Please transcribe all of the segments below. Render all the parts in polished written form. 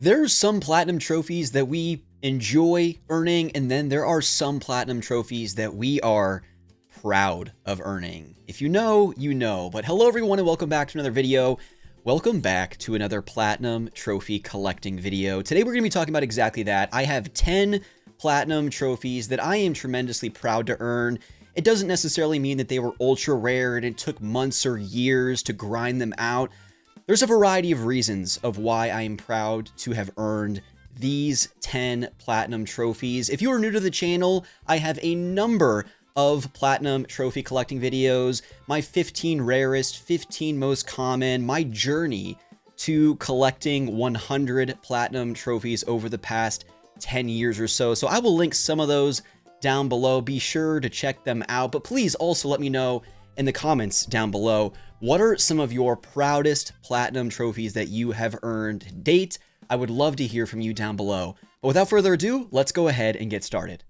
There's some platinum trophies that we enjoy earning, and then there are some platinum trophies that we are proud of earning. If you know, you know. But hello everyone and welcome back to another video. Welcome back to another platinum trophy collecting video. Today we're going to be talking about exactly that. I have 10 platinum trophies that I am tremendously proud to earn. It doesn't necessarily mean that they were ultra rare and it took months or years to grind them out. There's a variety of reasons of why I am proud to have earned these 10 platinum trophies. If you are new to the channel, I have a number of platinum trophy collecting videos, my 15 rarest, 15 most common, my journey to collecting 100 platinum trophies over the past 10 years or so. So I will link some of those down below. Be sure to check them out, but please also let me know in the comments down below, what are some of your proudest platinum trophies that you have earned to date? I would love to hear from you down below. But without further ado, let's go ahead and get started.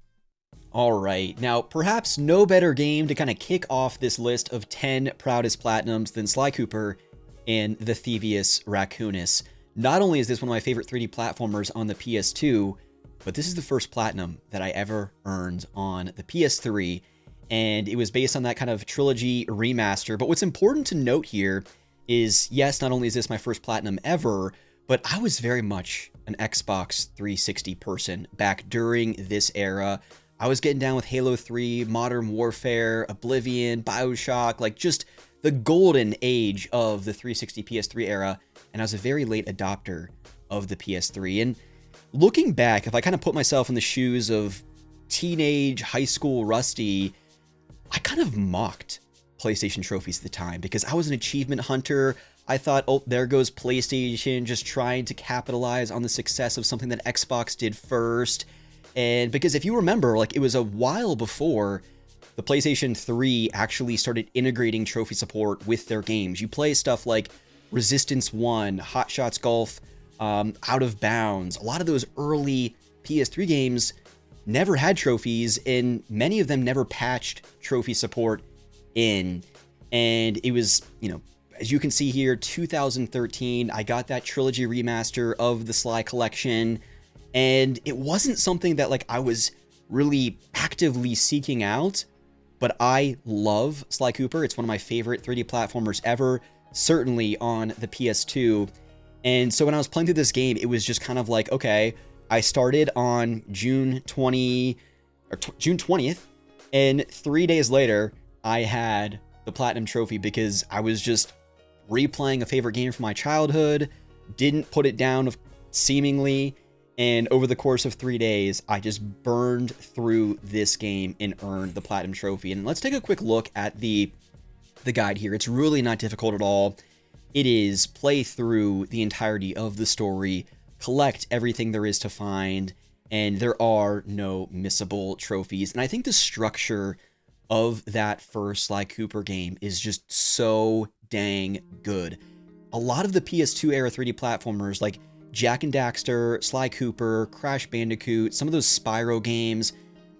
All right, now perhaps no better game to kind of kick off this list of 10 proudest platinums than Sly Cooper and the Thievius Raccoonus. Not only is this one of my favorite 3D platformers on the PS2, but this is the first platinum that I ever earned on the PS3. And it was based on that kind of trilogy remaster. But what's important to note here is, yes, not only is this my first platinum ever, but I was very much an Xbox 360 person back during this era. I was getting down with Halo 3, Modern Warfare, Oblivion, BioShock, like just the golden age of the 360 PS3 era. And I was a very late adopter of the PS3. And looking back, if I kind of put myself in the shoes of teenage high school Rusty, I kind of mocked PlayStation trophies at the time because I was an achievement hunter. I thought, oh, there goes PlayStation just trying to capitalize on the success of something that Xbox did first. And because if you remember, like it was a while before the PlayStation 3 actually started integrating trophy support with their games. You play stuff like Resistance 1, Hot Shots Golf, Out of Bounds. A lot of those early PS3 games never had trophies, and many of them never patched trophy support in. And it was, you know, as you can see here, 2013, I got that trilogy remaster of the Sly collection, and it wasn't something that like I was really actively seeking out, but I love Sly Cooper. It's one of my favorite 3D platformers ever, certainly on the PS2. And so when I was playing through this game, it was just kind of like, okay, I started on June 20th, and 3 days later, I had the platinum trophy because I was just replaying a favorite game from my childhood, didn't put it down seemingly, and over the course of 3 days, I just burned through this game and earned the platinum trophy. And let's take a quick look at the guide here. It's really not difficult at all. It is play through the entirety of the story, collect everything there is to find, and there are no missable trophies. And I think the structure of that first Sly Cooper game is just so dang good. A lot of the PS2 era 3D platformers like Jak and Daxter, Sly Cooper, Crash Bandicoot, some of those Spyro games,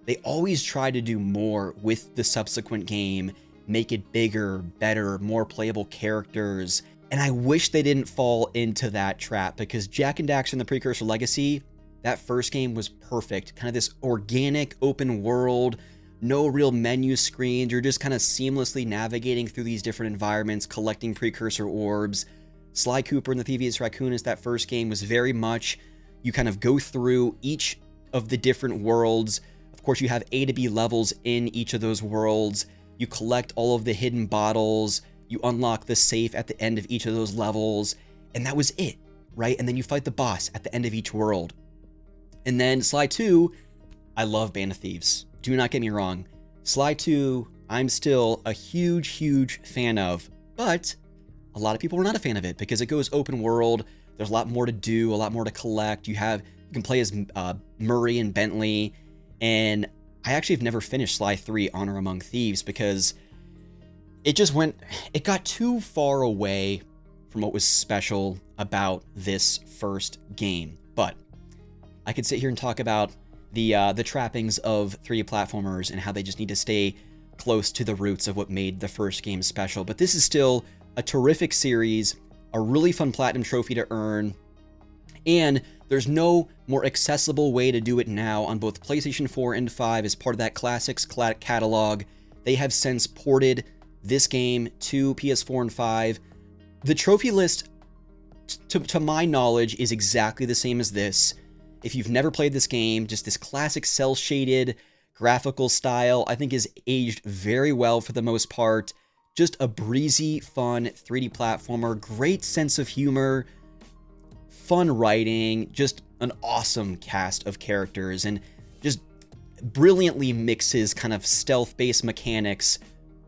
they always try to do more with the subsequent game, make it bigger, better, more playable characters. And I wish they didn't fall into that trap because Jak and Daxter and the Precursor Legacy, that first game was perfect. Kind of this organic open world, no real menu screens. You're just kind of seamlessly navigating through these different environments, collecting precursor orbs. Sly Cooper and the Thievius Raccoonus, that first game was very much, you kind of go through each of the different worlds. Of course, you have A to B levels in each of those worlds. You collect all of the hidden bottles. You unlock the safe at the end of each of those levels, and that was it, right? And then you fight the boss at the end of each world. And then Sly 2, I love Band of Thieves. Do not get me wrong. Sly 2, I'm still a huge, huge fan of, but a lot of people are not a fan of it because it goes open world. There's a lot more to do, a lot more to collect. You can play as Murray and Bentley, and I actually have never finished Sly 3 Honor Among Thieves because it got too far away from what was special about this first game. But I could sit here and talk about the trappings of 3D platformers and how they just need to stay close to the roots of what made the first game special. But this is still a terrific series, a really fun platinum trophy to earn, And there's no more accessible way to do it now on both PlayStation 4 and 5 as part of that Classics catalog. They have since ported this game to PS4 and 5. The trophy list, to my knowledge, is exactly the same as this. If you've never played this game, just this classic cel-shaded graphical style, I think is aged very well for the most part. Just a breezy, fun 3D platformer, great sense of humor, fun writing, just an awesome cast of characters, and just brilliantly mixes kind of stealth-based mechanics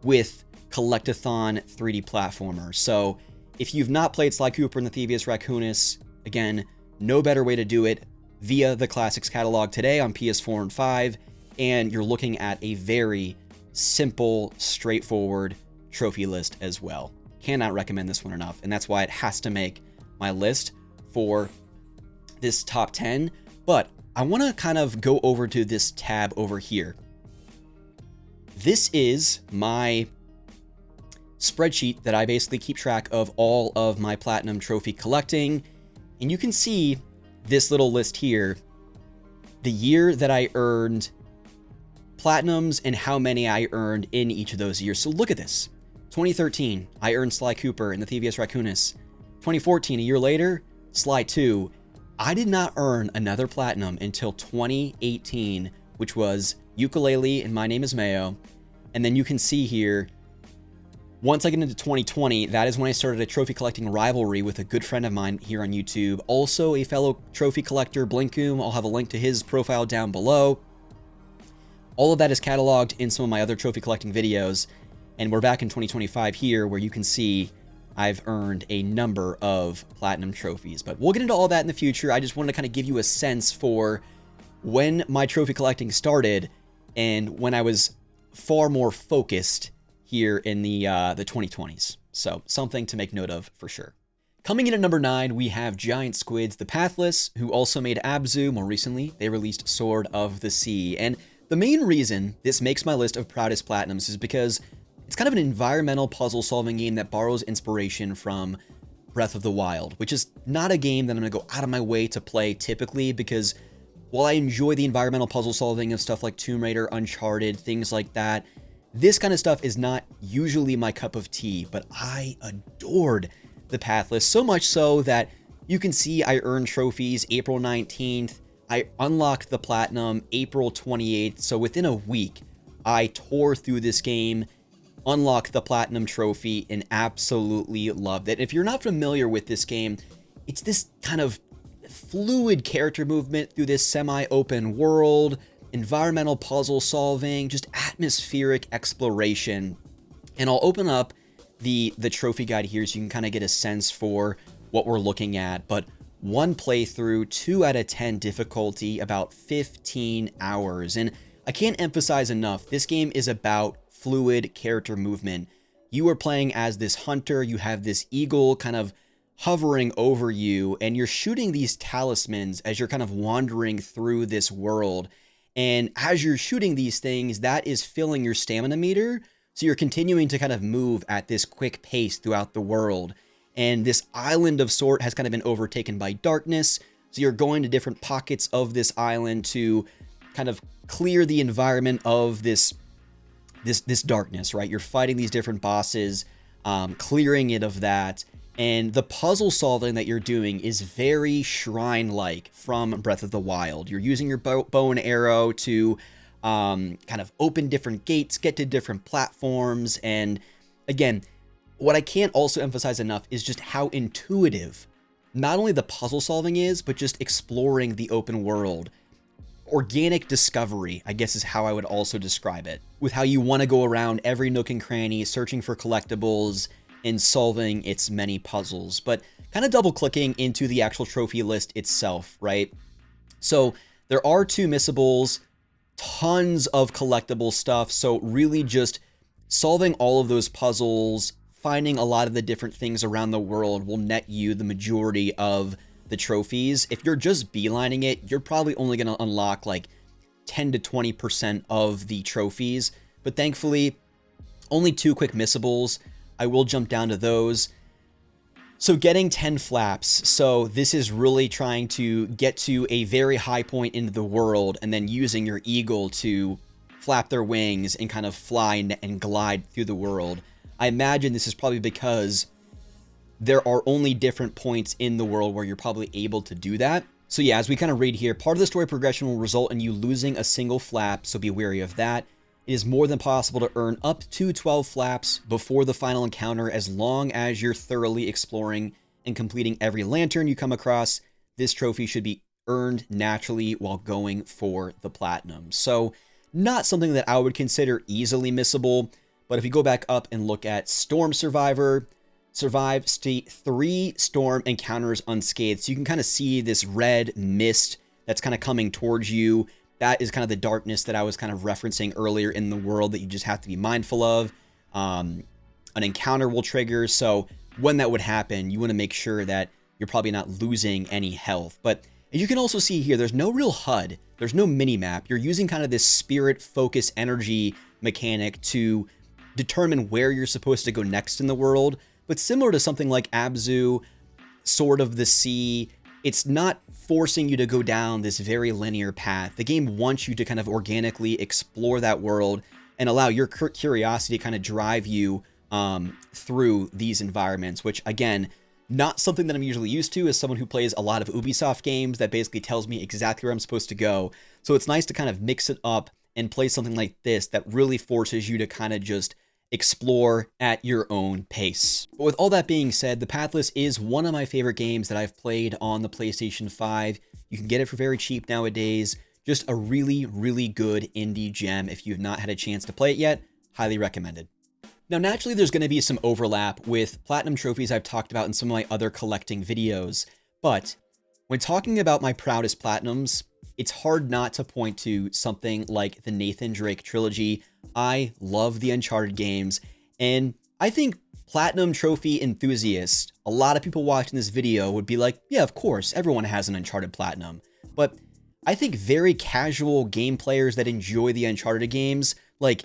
with collectathon 3D platformer. So if you've not played Sly Cooper and the Thievius Raccoonus, again, no better way to do it via the Classics catalog today on PS4 and 5, and you're looking at a very simple, straightforward trophy list as well. Cannot recommend this one enough, and that's why it has to make my list for this top 10. But I want to kind of go over to this tab over here. This is my spreadsheet that I basically keep track of all of my platinum trophy collecting, and you can see this little list here, the year that I earned platinums and how many I earned in each of those years. So look at this. 2013, I earned Sly Cooper and the Thievius Raccoonus. 2014, a year later, Sly 2. I did not earn another platinum until 2018, which was Yooka-Laylee and My Name is Mayo. And then you can see here, once I get into 2020, that is when I started a trophy collecting rivalry with a good friend of mine here on YouTube. Also a fellow trophy collector, Blinkoom. I'll have a link to his profile down below. All of that is cataloged in some of my other trophy collecting videos. And we're back in 2025 here, where you can see I've earned a number of platinum trophies. But we'll get into all that in the future. I just wanted to kind of give you a sense for when my trophy collecting started and when I was far more focused here in the 2020s. So something to make note of for sure. Coming in at number 9, we have Giant Squid's The Pathless, who also made Abzu. More recently, they released Sword of the Sea. And the main reason this makes my list of proudest platinums is because it's kind of an environmental puzzle-solving game that borrows inspiration from Breath of the Wild, which is not a game that I'm going to go out of my way to play typically, because while I enjoy the environmental puzzle-solving of stuff like Tomb Raider, Uncharted, things like that, this kind of stuff is not usually my cup of tea, but I adored The Pathless, so much so that you can see I earned trophies April 19th, I unlocked the platinum April 28th, so within a week, I tore through this game, unlocked the platinum trophy, and absolutely loved it. If you're not familiar with this game, it's this kind of fluid character movement through this semi-open world, environmental puzzle solving, just atmospheric exploration. And I'll open up the trophy guide here so you can kind of get a sense for what we're looking at. But one playthrough, 2 out of 10 difficulty, about 15 hours. And I can't emphasize enough, this game is about fluid character movement. You are playing as this hunter, you have this eagle kind of hovering over you, and you're shooting these talismans as you're kind of wandering through this world. And as you're shooting these things, that is filling your stamina meter, so you're continuing to kind of move at this quick pace throughout the world. And this island of sort has kind of been overtaken by darkness, so you're going to different pockets of this island to kind of clear the environment of this darkness, right? You're fighting these different bosses, clearing it of that, and the puzzle solving that you're doing is very shrine-like from Breath of the Wild. You're using your bow and arrow to kind of open different gates, get to different platforms, and again, what I can't also emphasize enough is just how intuitive not only the puzzle solving is, but just exploring the open world. Organic discovery, I guess, is how I would also describe it, with how you want to go around every nook and cranny, searching for collectibles and solving its many puzzles. But kind of double clicking into the actual trophy list itself, right? So there are 2 missables, tons of collectible stuff. So really just solving all of those puzzles, finding a lot of the different things around the world will net you the majority of the trophies. If you're just beelining it, you're probably only going to unlock like 10 to 20% of the trophies. But thankfully, only 2 quick missables. I will jump down to those. So getting 10 flaps, so this is really trying to get to a very high point into the world and then using your eagle to flap their wings and kind of fly and glide through the world. I imagine this is probably because there are only different points in the world where you're probably able to do that. So yeah, as we kind of read here, part of the story progression will result in you losing a single flap, so be wary of that. It is more than possible to earn up to 12 flaps before the final encounter as long as you're thoroughly exploring and completing every lantern you come across. This trophy should be earned naturally while going for the platinum. So not something that I would consider easily missable, but if you go back up and look at Storm Survivor, survive state 3 storm encounters unscathed. So you can kind of see this red mist that's kind of coming towards you. That is kind of the darkness that I was kind of referencing earlier in the world that you just have to be mindful of. An encounter will trigger, so when that would happen, you want to make sure that you're probably not losing any health. But as you can also see here, there's no real HUD. There's no mini-map. You're using kind of this spirit focus energy mechanic to determine where you're supposed to go next in the world. But similar to something like Abzu, Sword of the Sea, it's not forcing you to go down this very linear path. The game wants you to kind of organically explore that world and allow your curiosity to kind of drive you through these environments, which again, not something that I'm usually used to as someone who plays a lot of Ubisoft games that basically tells me exactly where I'm supposed to go. So it's nice to kind of mix it up and play something like this that really forces you to kind of just explore at your own pace. But with all that being said, The Pathless is one of my favorite games that I've played on the PlayStation 5. You can get it for very cheap nowadays. Just a really, really good indie gem. If you've not had a chance to play it yet, highly recommended. Now, naturally, there's going to be some overlap with platinum trophies I've talked about in some of my other collecting videos. But when talking about my proudest platinums, it's hard not to point to something like the Nathan Drake trilogy. I love the Uncharted games, and I think platinum trophy enthusiasts, a lot of people watching this video would be like, yeah, of course, everyone has an Uncharted platinum. But I think very casual game players that enjoy the Uncharted games, like,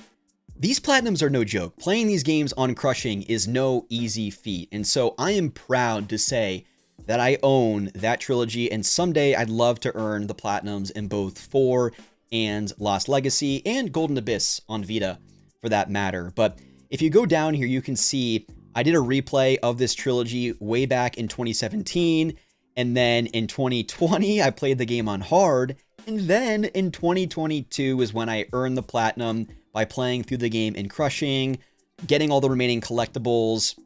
these platinums are no joke. Playing these games on Crushing is no easy feat, and so I am proud to say that I own that trilogy, and someday I'd love to earn the platinums in both 4 and Lost Legacy and Golden Abyss on Vita for that matter. But if you go down here, you can see I did a replay of this trilogy way back in 2017, and then in 2020 I played the game on hard, and then in 2022 is when I earned the platinum by playing through the game in Crushing, getting all the remaining collectibles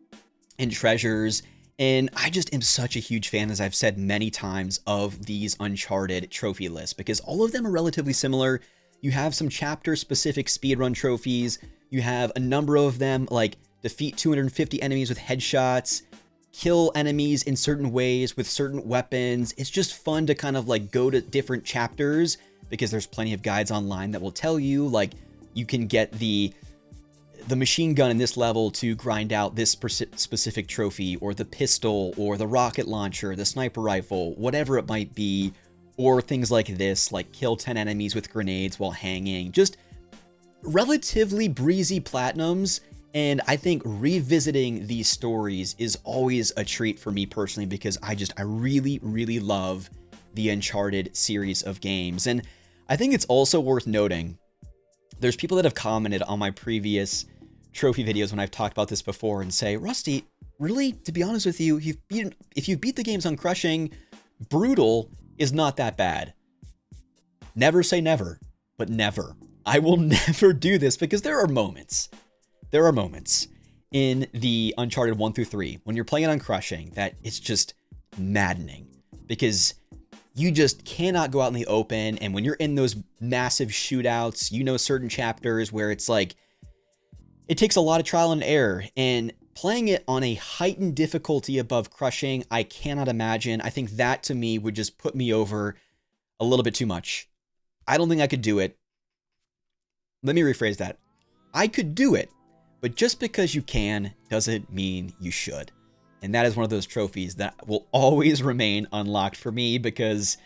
and treasures. And I just am such a huge fan, as I've said many times, of these Uncharted trophy lists, because all of them are relatively similar. You have some chapter-specific speedrun trophies. You have a number of them, like defeat 250 enemies with headshots, kill enemies in certain ways with certain weapons. It's just fun to kind of like go to different chapters, because there's plenty of guides online that will tell you, like, you can get the machine gun in this level to grind out this specific trophy, or the pistol, or the rocket launcher, the sniper rifle, whatever it might be, or things like this, like kill 10 enemies with grenades while hanging. Just relatively breezy platinums, and I think revisiting these stories is always a treat for me personally, because I really, really love the Uncharted series of games. And I think it's also worth noting, there's people that have commented on my previous trophy videos when I've talked about this before and say, Rusty, really, to be honest with you, if you beat the games on Crushing, Brutal is not that bad. Never say never, but never. I will never do this, because there are moments in the Uncharted 1 through 3 when you're playing on Crushing that it's just maddening, because you just cannot go out in the open. And when you're in those massive shootouts, you know, certain chapters where it's like, it takes a lot of trial and error, and playing it on a heightened difficulty above Crushing, I cannot imagine. I think that to me would just put me over a little bit too much. I don't think I could do it. Let me rephrase that. I could do it, but just because you can doesn't mean you should. And that is one of those trophies that will always remain unlocked for me, because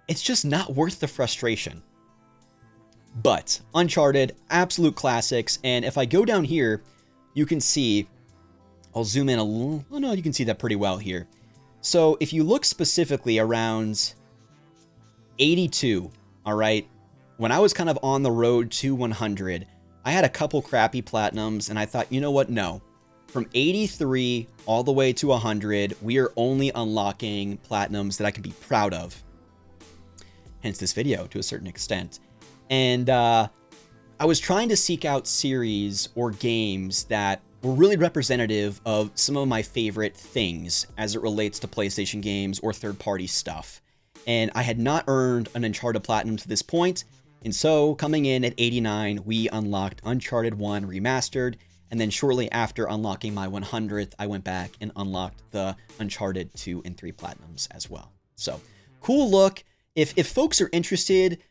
it's just not worth the frustration. But Uncharted, absolute classics. And if I go down here, you can see I'll zoom in a little. Oh no, you can see that pretty well here. So if you look specifically around 82, all right, when I was kind of on the road to 100, I had a couple crappy platinums, and I thought, you know what? No. From 83 all the way to 100, we are only unlocking platinums that I can be proud of. Hence this video to a certain extent. And I was trying to seek out series or games that were really representative of some of my favorite things as it relates to PlayStation games or third-party stuff. And I had not earned an Uncharted Platinum to this point, and so coming in at 89, we unlocked Uncharted 1 Remastered, and then shortly after unlocking my 100th, I went back and unlocked the Uncharted 2 and 3 Platinums as well. So, cool look. If folks are interested,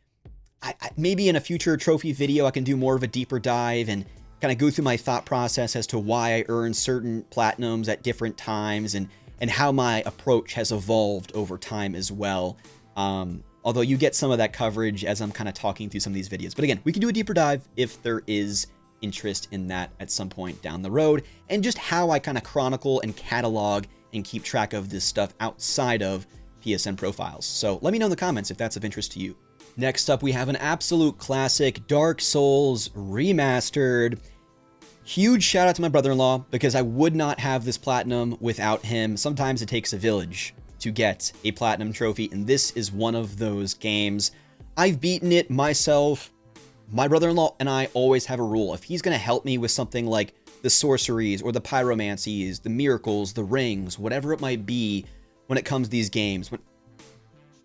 maybe in a future trophy video, I can do more of a deeper dive and kind of go through my thought process as to why I earn certain platinums at different times and how my approach has evolved over time as well. Although you get some of that coverage as I'm kind of talking through some of these videos. But again, we can do a deeper dive if there is interest in that at some point down the road, and just how I kind of chronicle and catalog and keep track of this stuff outside of PSN profiles. So let me know in the comments if that's of interest to you. Next up, we have an absolute classic, Dark Souls Remastered. Huge shout out to my brother-in-law, because I would not have this platinum without him. Sometimes it takes a village to get a platinum trophy, and this is one of those games. I've beaten it myself. My brother-in-law and I always have a rule. If he's going to help me with something like the sorceries or the pyromancies, the miracles, the rings, whatever it might be when it comes to these games,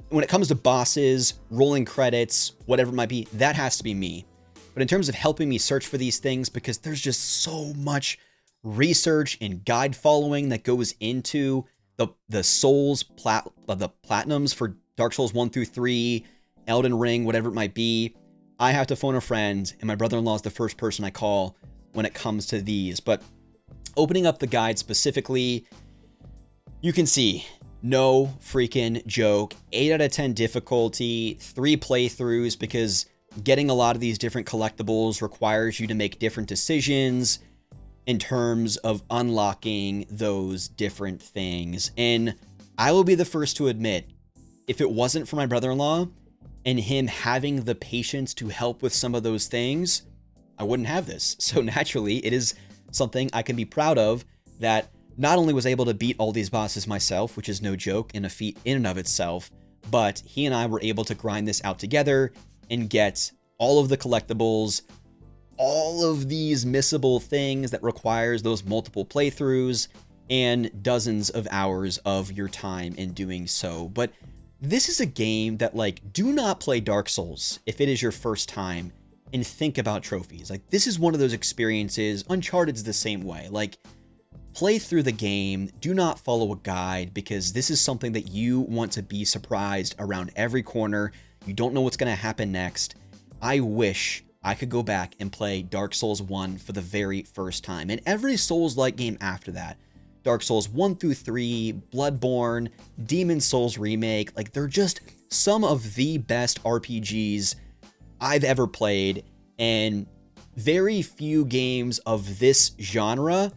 when it comes to bosses, rolling credits, whatever it might be, that has to be me. But in terms of helping me search for these things, because there's just so much research and guide following that goes into the Souls, the platinums for Dark Souls 1 through 3, Elden Ring, whatever it might be, I have to phone a friend, and my brother-in-law is the first person I call when it comes to these. But opening up the guide specifically, you can see, no freaking joke, 8 out of 10 difficulty, 3 playthroughs, because getting a lot of these different collectibles requires you to make different decisions in terms of unlocking those different things. And I will be the first to admit, if it wasn't for my brother-in-law and him having the patience to help with some of those things, I wouldn't have this. So naturally, it is something I can be proud of, that not only was able to beat all these bosses myself, which is no joke and a feat in and of itself, but he and I were able to grind this out together and get all of the collectibles, all of these missable things that requires those multiple playthroughs, and dozens of hours of your time in doing so. But this is a game that, like, do not play Dark Souls if it is your first time and think about trophies. Like, this is one of those experiences. Uncharted's the same way. Like, play through the game, do not follow a guide, because this is something that you want to be surprised around every corner. You don't know what's going to happen next. I wish I could go back and play Dark Souls 1 for the very first time, and every Souls-like game after that. Dark Souls 1 through 3, Bloodborne, Demon Souls Remake, like, they're just some of the best RPGs I've ever played, and very few games of this genre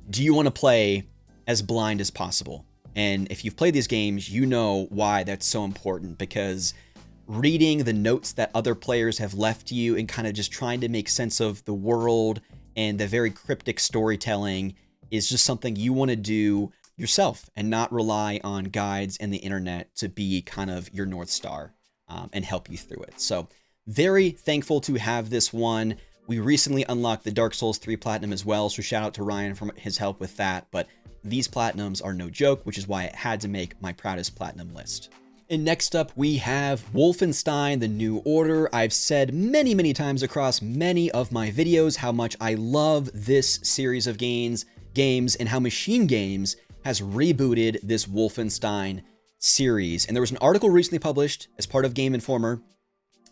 do you want to play as blind as possible. And if you've played these games, you know why that's so important, because reading the notes that other players have left you and kind of just trying to make sense of the world and the very cryptic storytelling is just something you want to do yourself and not rely on guides and the internet to be kind of your North Star and help you through it. So very thankful to have this one. We recently unlocked the Dark Souls 3 Platinum as well, so shout out to Ryan for his help with that. But these Platinums are no joke, which is why it had to make my proudest Platinum list. And next up, we have Wolfenstein: The New Order. I've said many, many times across many of my videos how much I love this series of games and how Machine Games has rebooted this Wolfenstein series. And there was an article recently published as part of Game Informer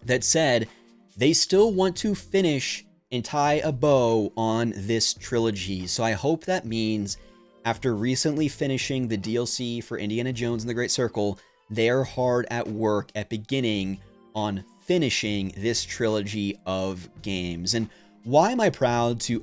that said they still want to finish and tie a bow on this trilogy. So I hope that means after recently finishing the DLC for Indiana Jones and the Great Circle, they're hard at work at beginning on finishing this trilogy of games. And why am I proud to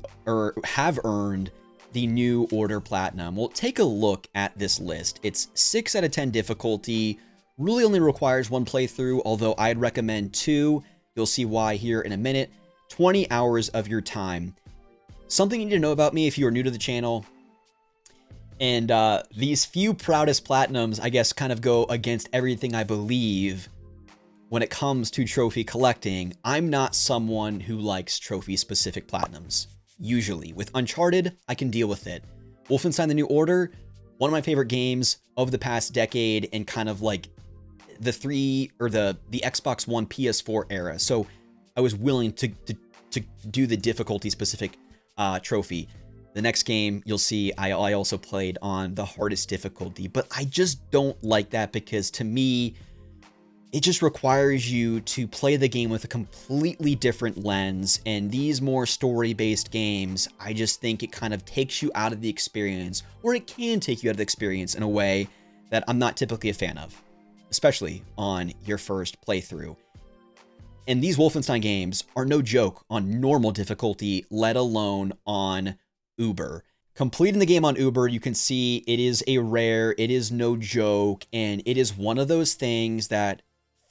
have earned the New Order Platinum? Well, take a look at this list. It's 6 out of 10 difficulty, really only requires 1 playthrough, although I'd recommend 2. You'll see why here in a minute. 20 hours of your time. Something you need to know about me if you are new to the channel, and these few proudest platinums, I guess, kind of go against everything I believe when it comes to trophy collecting. I'm not someone who likes trophy-specific platinums. Usually. With Uncharted, I can deal with it. Wolfenstein: The New Order, one of my favorite games of the past decade, and kind of like the Xbox One PS4 era. So I was willing to do the difficulty-specific trophy. The next game, you'll see, I also played on the hardest difficulty, but I just don't like that because to me, it just requires you to play the game with a completely different lens, and these more story-based games, I just think it kind of takes you out of the experience, or it can take you out of the experience in a way that I'm not typically a fan of, especially on your first playthrough. And these Wolfenstein games are no joke on normal difficulty, let alone on Uber. Completing the game on Uber, you can see it is a rare, it is no joke, and it is one of those things that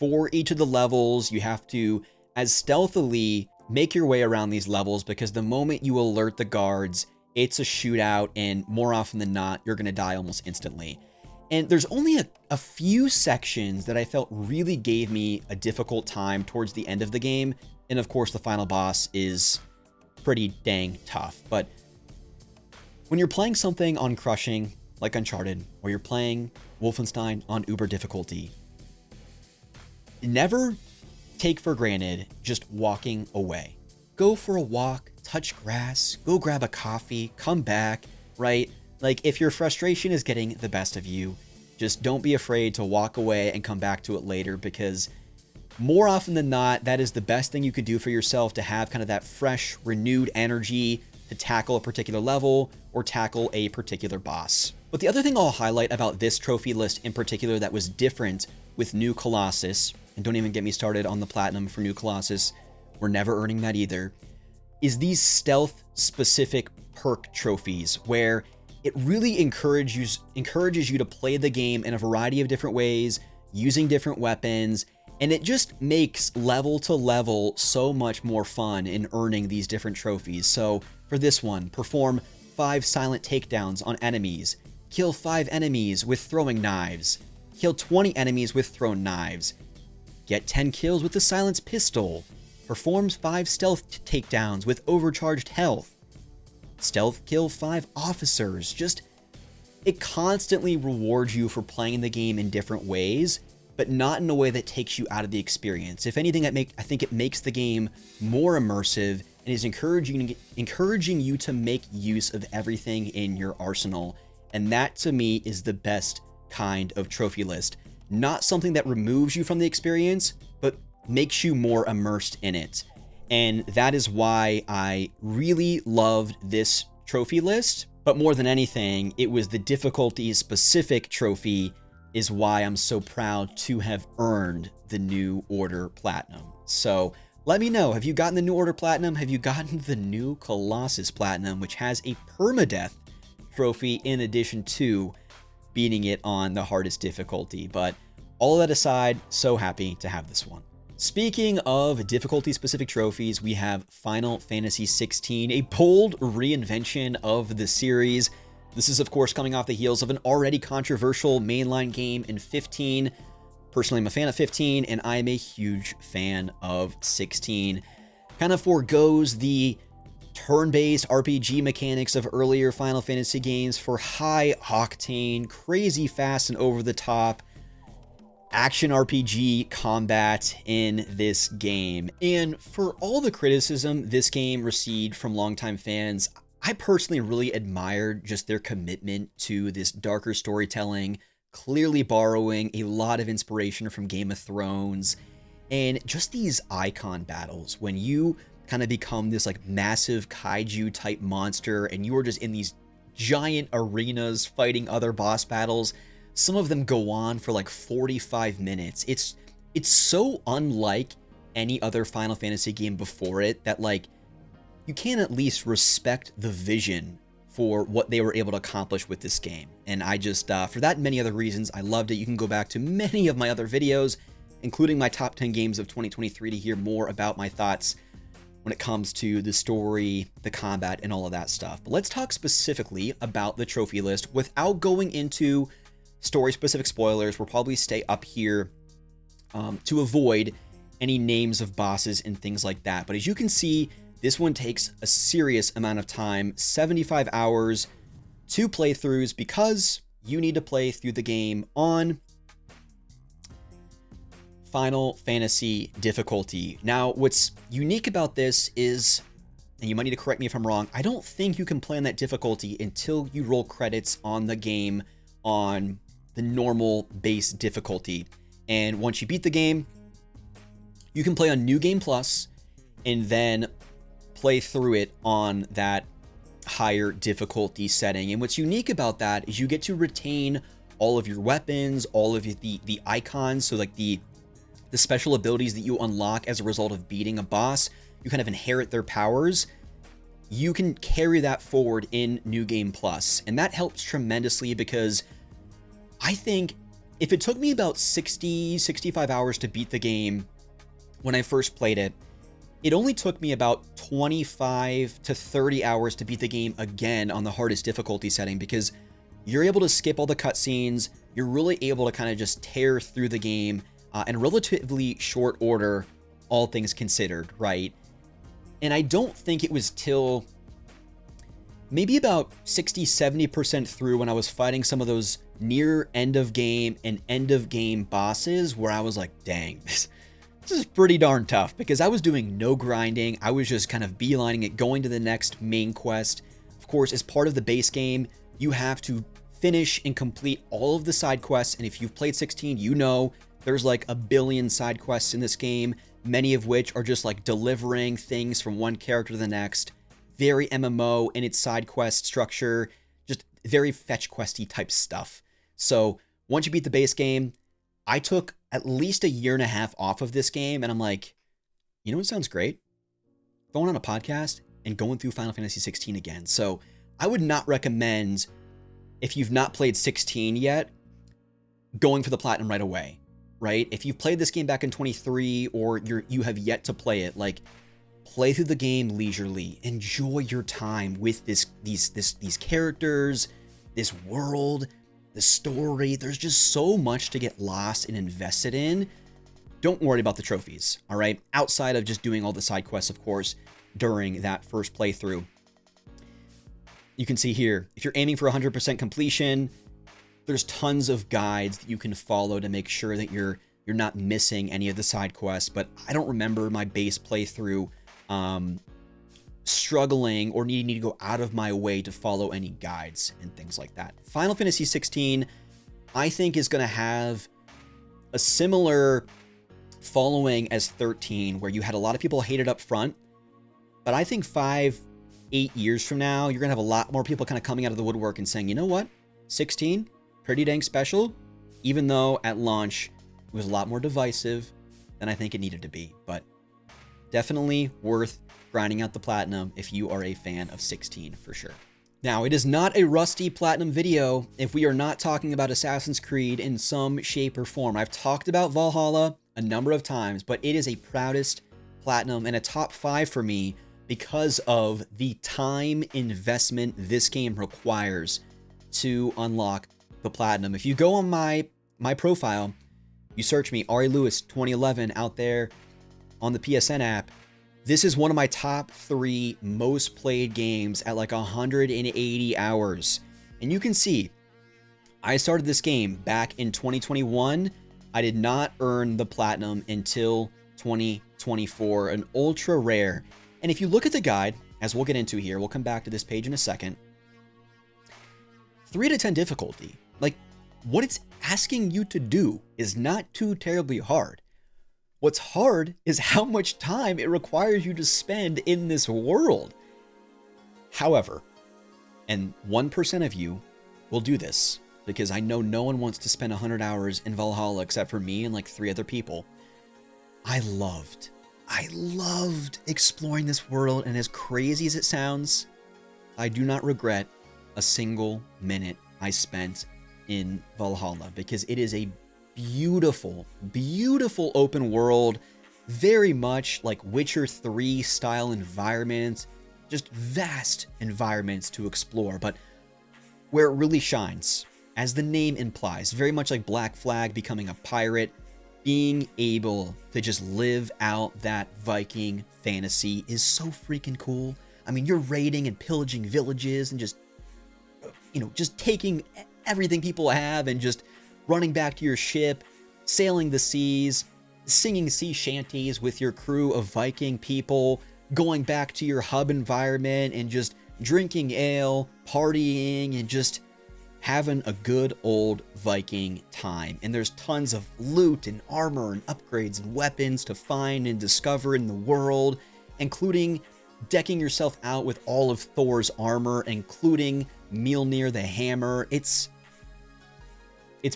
for each of the levels, you have to, as stealthily, make your way around these levels, because the moment you alert the guards, it's a shootout, and more often than not, you're going to die almost instantly. And there's only a few sections that I felt really gave me a difficult time towards the end of the game, and of course the final boss is pretty dang tough. But when you're playing something on Crushing, like Uncharted, or you're playing Wolfenstein on Uber difficulty, never take for granted just walking away. Go for a walk, touch grass, go grab a coffee, come back, right? Like, if your frustration is getting the best of you, just don't be afraid to walk away and come back to it later, because more often than not, that is the best thing you could do for yourself, to have kind of that fresh, renewed energy to tackle a particular level or tackle a particular boss. But the other thing I'll highlight about this trophy list in particular that was different with New Colossus, and don't even get me started on the platinum for New Colossus, we're never earning that either, is these stealth-specific perk trophies, where it really encourages you to play the game in a variety of different ways, using different weapons, and it just makes level to level so much more fun in earning these different trophies. So for this one, perform 5 silent takedowns on enemies, kill 5 enemies with throwing knives, kill 20 enemies with thrown knives, get 10 kills with the silenced pistol, performs 5 stealth takedowns with overcharged health, stealth kill 5 officers. Just, it constantly rewards you for playing the game in different ways, but not in a way that takes you out of the experience. If anything, I think it makes the game more immersive and is encouraging you to make use of everything in your arsenal. And that, to me, is the best kind of trophy list. Not something that removes you from the experience, but makes you more immersed in it. And that is why I really loved this trophy list. But more than anything, it was the difficulty-specific trophy is why I'm so proud to have earned the New Order Platinum. So let me know, have you gotten the New Order Platinum? Have you gotten the New Colossus Platinum, which has a permadeath trophy in addition to beating it on the hardest difficulty? But all of that aside, so happy to have this one. Speaking of difficulty-specific trophies, we have Final Fantasy XVI, a bold reinvention of the series. This is, of course, coming off the heels of an already controversial mainline game in 15. Personally, I'm a fan of 15, and I'm a huge fan of 16. Kind of forgoes the turn-based RPG mechanics of earlier Final Fantasy games for high-octane, crazy fast and over-the-top action RPG combat in this game. And for all the criticism this game received from longtime fans, I personally really admired just their commitment to this darker storytelling, clearly borrowing a lot of inspiration from Game of Thrones, and just these icon battles when you kind of become this like massive kaiju type monster and you are just in these giant arenas fighting other boss battles. Some of them go on for like 45 minutes. It's so unlike any other Final Fantasy game before it that, like, you can at least respect the vision for what they were able to accomplish with this game. And I just, for that and many other reasons, I loved it. You can go back to many of my other videos, including my top 10 games of 2023, to hear more about my thoughts when it comes to the story, the combat, and all of that stuff. But let's talk specifically about the trophy list without going into story-specific spoilers. We'll probably stay up here to avoid any names of bosses and things like that. But as you can see, this one takes a serious amount of time, 75 hours, 2 playthroughs, because you need to play through the game on Final Fantasy difficulty. Now, what's unique about this is, and you might need to correct me if I'm wrong, I don't think you can play on that difficulty until you roll credits on the game on the normal base difficulty. And once you beat the game, you can play on New Game Plus and then play through it on that higher difficulty setting. And what's unique about that is you get to retain all of your weapons, all of the icons, so like the special abilities that you unlock as a result of beating a boss. You kind of inherit their powers. You can carry that forward in New Game Plus, and that helps tremendously, because I think if it took me about 65 hours to beat the game when I first played it, it only took me about 25 to 30 hours to beat the game again on the hardest difficulty setting, because you're able to skip all the cutscenes. You're really able to kind of just tear through the game in relatively short order, all things considered, right? And I don't think it was till maybe about 60-70% through, when I was fighting some of those near end of game and end of game bosses, where I was like, dang, this is pretty darn tough, because I was doing no grinding. I was just kind of beelining it, going to the next main quest. Of course, as part of the base game, you have to finish and complete all of the side quests. And if you've played 16, you know there's like a billion side quests in this game, many of which are just like delivering things from one character to the next. Very MMO in its side quest structure, just very fetch questy type stuff. So once you beat the base game, I took at least a year and a half off of this game, and I'm like, you know what sounds great? Going on a podcast and going through Final Fantasy 16 again. So I would not recommend, if you've not played 16 yet, going for the platinum right away, right? If you've played this game back in 23, or you have yet to play it, like, play through the game leisurely. Enjoy your time with these characters, this world, the story. There's just so much to get lost and invested in. Don't worry about the trophies, all right? Outside of just doing all the side quests, of course, during that first playthrough. You can see here, if you're aiming for 100% completion, there's tons of guides that you can follow to make sure that you're not missing any of the side quests. But I don't remember my base playthrough struggling or needing to go out of my way to follow any guides and things like that. Final Fantasy 16, I think, is going to have a similar following as 13, where you had a lot of people hate it up front. But I think 5-8 years from now, you're going to have a lot more people kind of coming out of the woodwork and saying, you know what, 16, pretty dang special, even though at launch it was a lot more divisive than I think it needed to be. But definitely worth grinding out the platinum if you are a fan of 16 for sure. Now, it is not a Rusty Platinum video if we are not talking about Assassin's Creed in some shape or form. I've talked about Valhalla a number of times, but it is a Proudest Platinum and a top 5 for me because of the time investment this game requires to unlock the platinum. If you go on my profile, you search me, Ari Lewis 2011 out there on the PSN app, this is one of my top 3 most played games at like 180 hours. And you can see, I started this game back in 2021. I did not earn the platinum until 2024, an ultra rare. And if you look at the guide, as we'll get into here, we'll come back to this page in a second. 3 to 10 difficulty. Like, what it's asking you to do is not too terribly hard. What's hard is how much time it requires you to spend in this world. However, and 1% of you will do this, because I know no one wants to spend 100 hours in Valhalla except for me and like 3 other people. I loved exploring this world, and as crazy as it sounds, I do not regret a single minute I spent in Valhalla, because it is a beautiful, beautiful open world, very much like Witcher 3 style environments, just vast environments to explore. But where it really shines, as the name implies, very much like Black Flag, becoming a pirate, being able to just live out that Viking fantasy is so freaking cool. I mean, you're raiding and pillaging villages and just, just taking everything people have and just running back to your ship, sailing the seas, singing sea shanties with your crew of Viking people, going back to your hub environment and just drinking ale, partying, and just having a good old Viking time. And there's tons of loot and armor and upgrades and weapons to find and discover in the world, including decking yourself out with all of Thor's armor, including Mjolnir the hammer. It's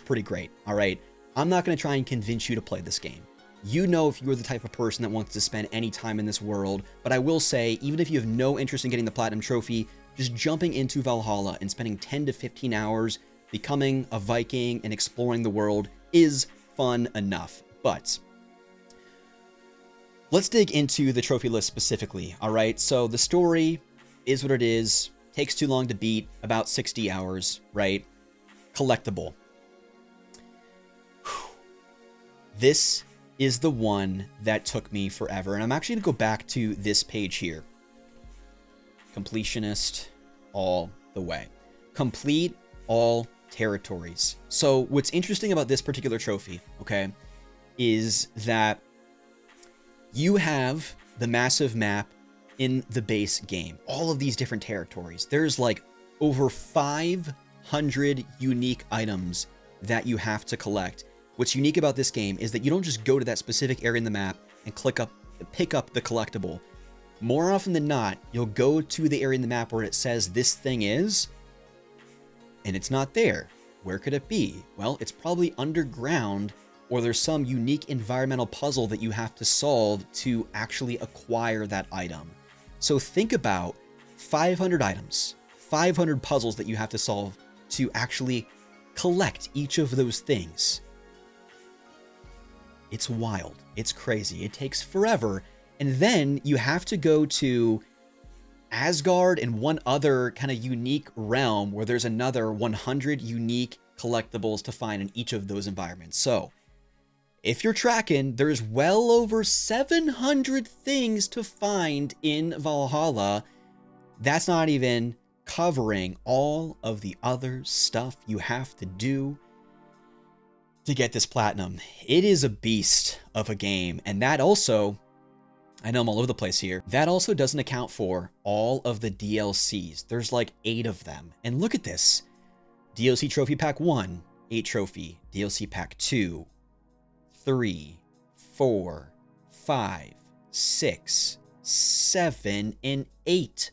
pretty great, all right? I'm not going to try and convince you to play this game. You know if you're the type of person that wants to spend any time in this world, but I will say, even if you have no interest in getting the Platinum Trophy, just jumping into Valhalla and spending 10 to 15 hours becoming a Viking and exploring the world is fun enough. But let's dig into the trophy list specifically, all right? So the story is what it is, takes too long to beat, about 60 hours, right? Collectible. This is the one that took me forever, and I'm actually going to go back to this page here. Completionist all the way. Complete all territories. So what's interesting about this particular trophy, okay, is that you have the massive map in the base game. All of these different territories. There's like over 500 unique items that you have to collect. What's unique about this game is that you don't just go to that specific area in the map and pick up the collectible. More often than not, you'll go to the area in the map where it says this thing is, and it's not there. Where could it be? Well, it's probably underground, or there's some unique environmental puzzle that you have to solve to actually acquire that item. So think about 500 items, 500 puzzles that you have to solve to actually collect each of those things. It's wild. It's crazy. It takes forever. And then you have to go to Asgard and one other kind of unique realm where there's another 100 unique collectibles to find in each of those environments. So if you're tracking, there's well over 700 things to find in Valhalla. That's not even covering all of the other stuff you have to do to get this platinum. It is a beast of a game. And that also, I know I'm all over the place here, that also doesn't account for all of the DLCs. There's like 8 of them. And look at this. DLC Trophy Pack 1, 8 trophy. DLC Pack 2, 3, 4, 5, 6, 7, and 8.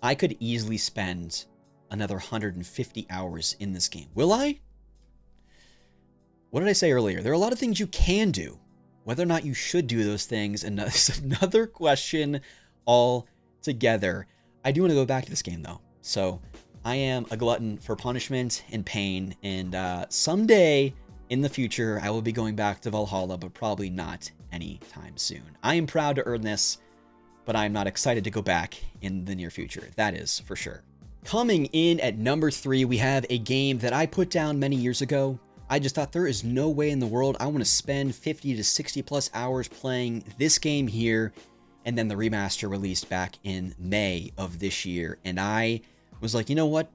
I could easily spend another 150 hours in this game. Will I? What did I say earlier? There are a lot of things you can do. Whether or not you should do those things, and that's another question altogether. I do want to go back to this game, though. So I am a glutton for punishment and pain, and someday in the future, I will be going back to Valhalla, but probably not anytime soon. I am proud to earn this, but I'm not excited to go back in the near future. That is for sure. Coming in at number 3, we have a game that I put down many years ago. I just thought there is no way in the world I want to spend 50 to 60 plus hours playing this game here, and then the remaster released back in May of this year. And I was like, you know what?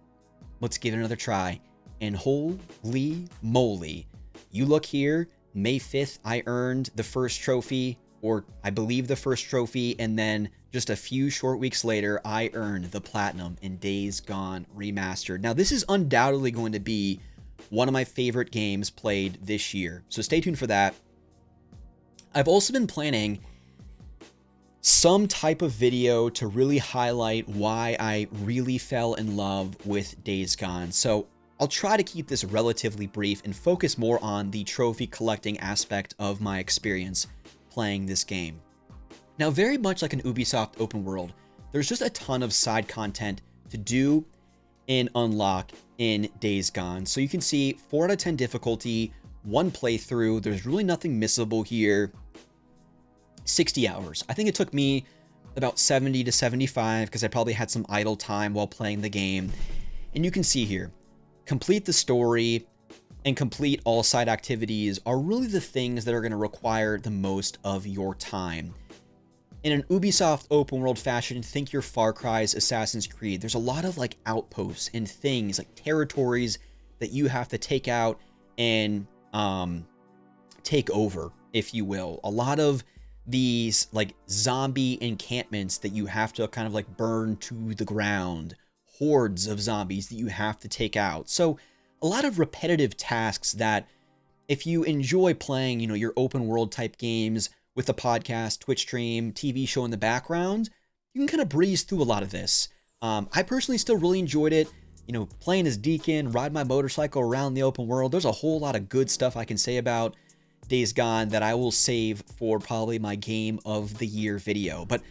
Let's give it another try. And holy moly, you look here, May 5th, I earned the first trophy, or I believe the first trophy, and then just a few short weeks later, I earned the platinum in Days Gone Remastered. Now, this is undoubtedly going to be one of my favorite games played this year, so stay tuned for that. I've also been planning some type of video to really highlight why I really fell in love with Days Gone. So I'll try to keep this relatively brief and focus more on the trophy collecting aspect of my experience playing this game. Now, very much like an Ubisoft open world, there's just a ton of side content to do, and unlock in Days Gone. So you can see 4 out of 10 difficulty, 1 playthrough. There's really nothing missable here. 60 hours. I think it took me about 70 to 75 because I probably had some idle time while playing the game. And you can see here, complete the story and complete all side activities are really the things that are going to require the most of your time. In an Ubisoft open world fashion, think your Far Cry's, Assassin's Creed. There's a lot of like outposts and things like territories that you have to take out and take over, if you will. A lot of these like zombie encampments that you have to kind of like burn to the ground, hordes of zombies that you have to take out. So a lot of repetitive tasks that if you enjoy playing, you know, your open world type games with a podcast, Twitch stream, TV show in the background, you can kind of breeze through a lot of this. I personally still really enjoyed it. You know, playing as Deacon, ride my motorcycle around the open world. There's a whole lot of good stuff I can say about Days Gone that I will save for probably my Game of the Year video. But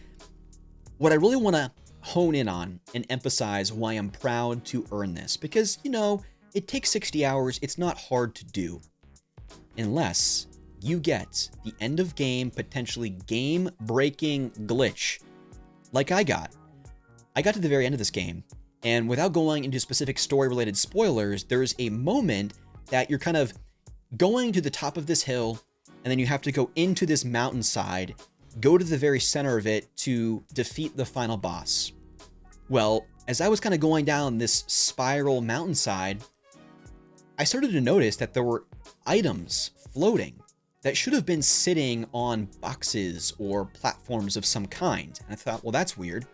what I really want to hone in on and emphasize why I'm proud to earn this, because, you know, it takes 60 hours. It's not hard to do unless you get the end of game, potentially game breaking glitch like I got. I got to the very end of this game, and without going into specific story related spoilers, there's a moment that you're kind of going to the top of this hill, and then you have to go into this mountainside, go to the very center of it to defeat the final boss. Well, as I was kind of going down this spiral mountainside, I started to notice that there were items floating that should have been sitting on boxes or platforms of some kind. And I thought, well, that's weird.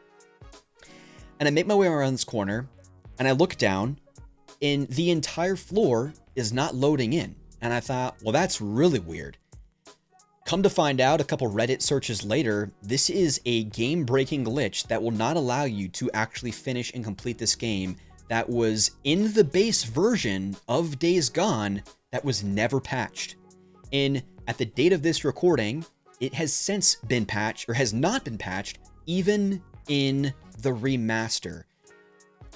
And I make my way around this corner, and I look down, and the entire floor is not loading in. And I thought, well, that's really weird. Come to find out, a couple Reddit searches later, this is a game-breaking glitch that will not allow you to actually finish and complete this game that was in the base version of Days Gone that was never patched. And at the date of this recording, it has since been patched, or has not been patched, even in the remaster.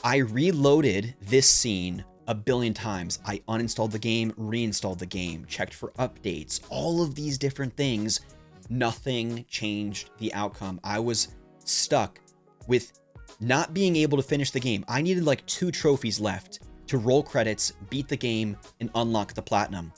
I reloaded this scene a billion times. I uninstalled the game, reinstalled the game, checked for updates, all of these different things. Nothing changed the outcome. I was stuck with not being able to finish the game. I needed like 2 trophies left to roll credits, beat the game, and unlock the platinum.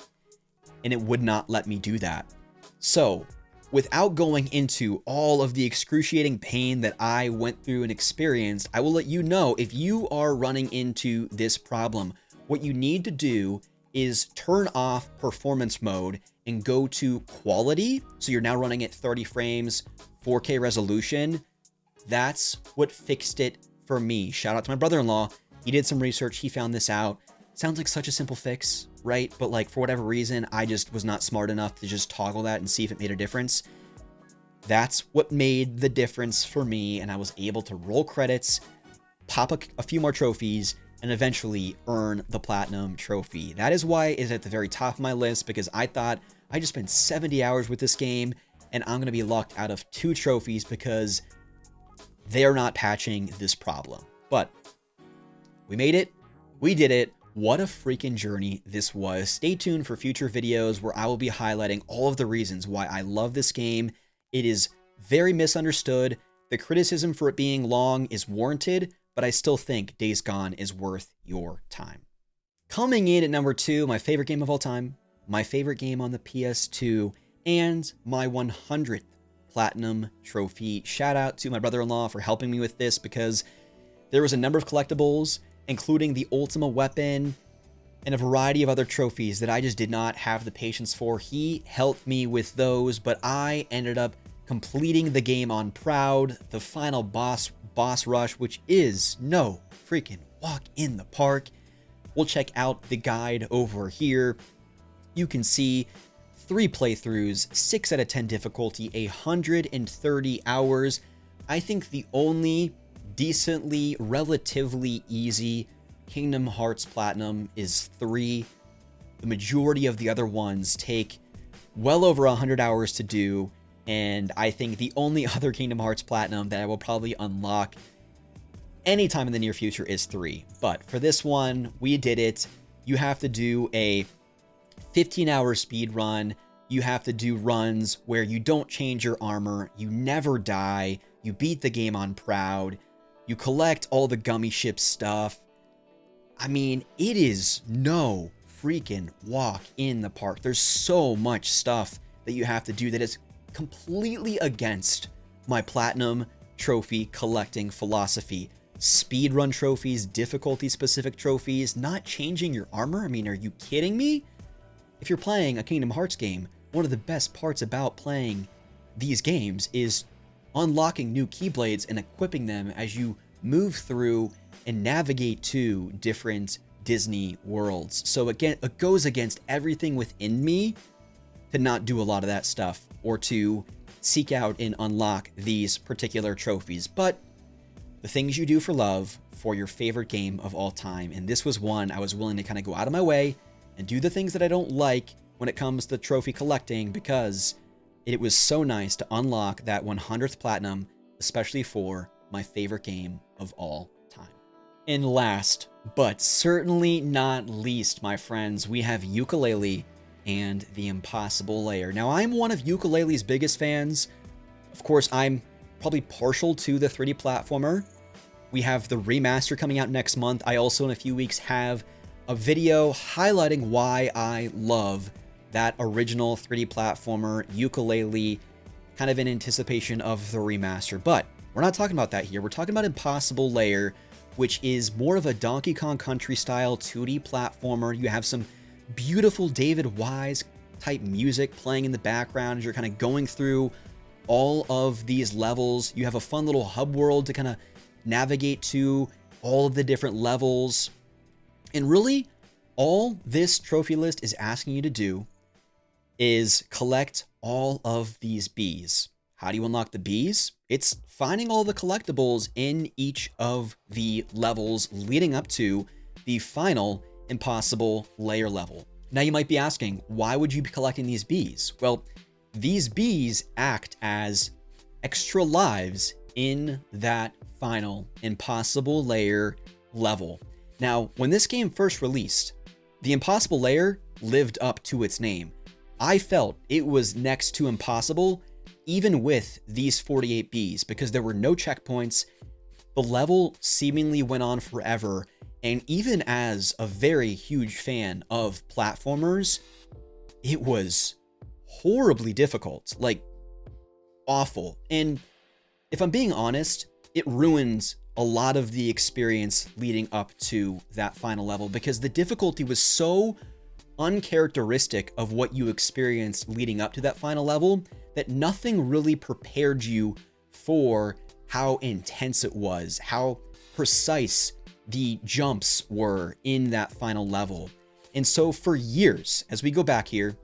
And it would not let me do that. So, without going into all of the excruciating pain that I went through and experienced, I will let you know if you are running into this problem, what you need to do is turn off performance mode and go to quality. So you're now running at 30 frames, 4K resolution. That's what fixed it for me. Shout out to my brother-in-law. He did some research. He found this out. Sounds like such a simple fix, right? But like for whatever reason, I just was not smart enough to just toggle that and see if it made a difference. That's what made the difference for me, and I was able to roll credits, pop a few more trophies, and eventually earn the platinum trophy. That is why it's at the very top of my list, because I thought I just spent 70 hours with this game, and I'm going to be locked out of 2 trophies because they're not patching this problem. But we made it. We did it. What a freaking journey this was. Stay tuned for future videos where I will be highlighting all of the reasons why I love this game. It is very misunderstood. The criticism for it being long is warranted, but I still think Days Gone is worth your time. Coming in at number 2, my favorite game of all time, my favorite game on the PS2, and my 100th platinum trophy. Shout out to my brother-in-law for helping me with this, because there was a number of collectibles, including the Ultima weapon and a variety of other trophies that I just did not have the patience for. He helped me with those, but I ended up completing the game on Proud, the final boss rush, which is no freaking walk in the park. We'll check out the guide over here. You can see 3 playthroughs, 6 out of 10 difficulty, 130 hours. I think the only decently, relatively easy Kingdom Hearts Platinum is 3. The majority of the other ones take well over 100 hours to do, and I think the only other Kingdom Hearts Platinum that I will probably unlock anytime in the near future is 3. But for this one, we did it. You have to do a 15-hour speed run. You have to do runs where you don't change your armor, you never die, you beat the game on Proud, you collect all the gummy ship stuff. I mean, it is no freaking walk in the park. There's so much stuff that you have to do that is completely against my platinum trophy collecting philosophy. Speedrun trophies, difficulty specific trophies, not changing your armor. I mean, are you kidding me? If you're playing a Kingdom Hearts game, one of the best parts about playing these games is unlocking new Keyblades and equipping them as you move through and navigate to different Disney worlds. So again, it goes against everything within me to not do a lot of that stuff or to seek out and unlock these particular trophies. But the things you do for love for your favorite game of all time, and this was one I was willing to kind of go out of my way and do the things that I don't like when it comes to trophy collecting, because it was so nice to unlock that 100th platinum, especially for my favorite game of all time. And last, but certainly not least, my friends, we have Yooka-Laylee and the Impossible Lair. Now, I'm one of Yooka-Laylee's biggest fans. Of course, I'm probably partial to the 3D platformer. We have the remaster coming out next month. I also, in a few weeks, have a video highlighting why I love that original 3D platformer, Yooka-Laylee, kind of in anticipation of the remaster. But we're not talking about that here. We're talking about Impossible Lair, which is more of a Donkey Kong Country style 2D platformer. You have some beautiful David Wise type music playing in the background as you're kind of going through all of these levels. You have a fun little hub world to kind of navigate to all of the different levels. And really, all this trophy list is asking you to do is collect all of these bees. How do you unlock the bees? It's finding all the collectibles in each of the levels leading up to the final Impossible Lair level. Now you might be asking, why would you be collecting these bees? Well, these bees act as extra lives in that final Impossible Lair level. Now, when this game first released, the Impossible Lair lived up to its name. I felt it was next to impossible, even with these 48 bees, because there were no checkpoints. The level seemingly went on forever, and even as a very huge fan of platformers, it was horribly difficult, like awful. And if I'm being honest, it ruined a lot of the experience leading up to that final level, because the difficulty was so uncharacteristic of what you experienced leading up to that final level that nothing really prepared you for how intense it was, how precise the jumps were in that final level. And so for years, as we go back here,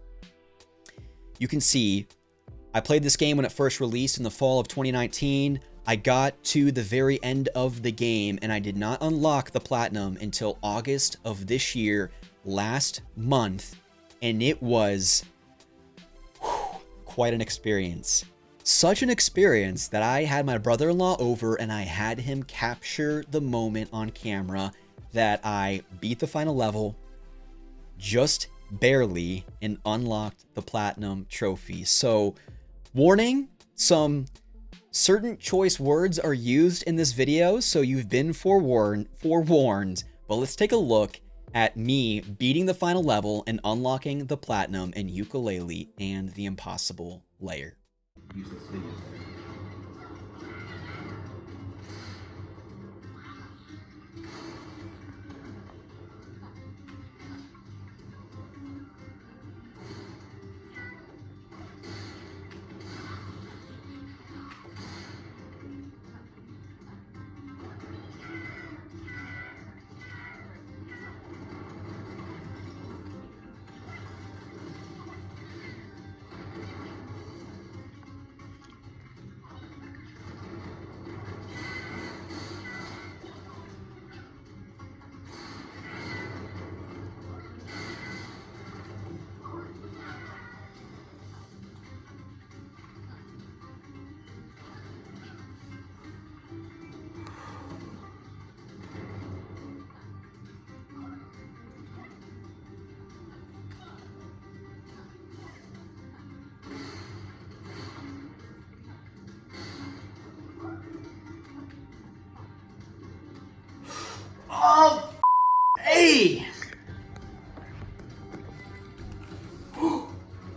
you can see I played this game when it first released in the fall of 2019. I got to the very end of the game and I did not unlock the platinum until August of this year, last month, and it was quite an experience. Such an experience that I had my brother-in-law over and I had him capture the moment on camera that I beat the final level just barely and unlocked the platinum trophy. So, warning, some certain choice words are used in this video, so you've been forewarned, but let's take a look at me beating the final level and unlocking the platinum in Yooka-Laylee and the Impossible Lair.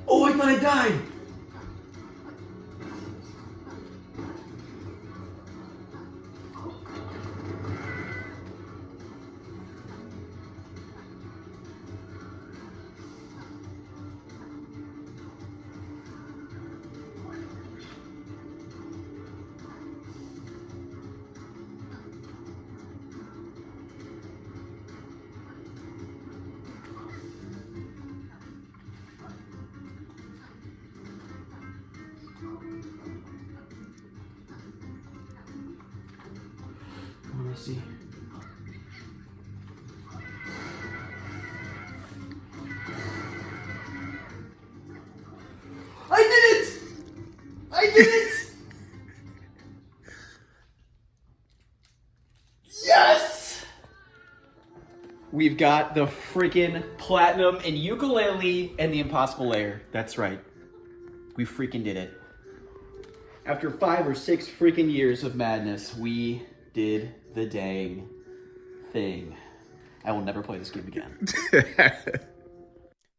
Oh, I thought I died! Let's see. I did it! I did it! Yes! We've got the freaking platinum in ukulele and the impossible layer. That's right. We freaking did it. After 5 or 6 freaking years of madness, we did the dang thing. I will never play this game again.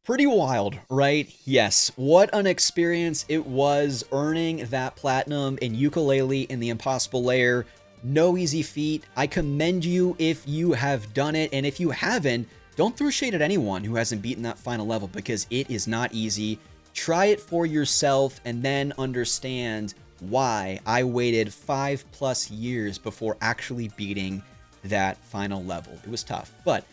Pretty wild, right? Yes, what an experience it was earning that platinum in ukulele in the impossible layer. No easy feat. I commend you if you have done it, and if you haven't, don't throw shade at anyone who hasn't beaten that final level, because it is not easy. Try it for yourself and then understand why I waited 5+ years before actually beating that final level. It was tough, but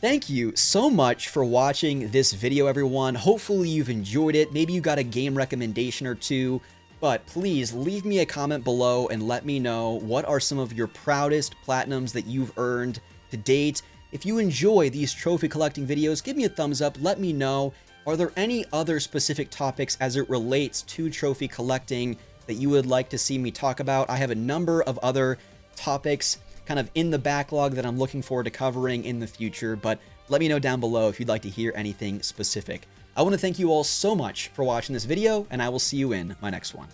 thank you so much for watching this video, everyone. Hopefully you've enjoyed it. Maybe you got a game recommendation or two, but please leave me a comment below and let me know what are some of your proudest platinums that you've earned to date. If you enjoy these trophy collecting videos, give me a thumbs up. Let me know, are there any other specific topics as it relates to trophy collecting that you would like to see me talk about? I have a number of other topics kind of in the backlog that I'm looking forward to covering in the future, but let me know down below if you'd like to hear anything specific. I want to thank you all so much for watching this video, and I will see you in my next one.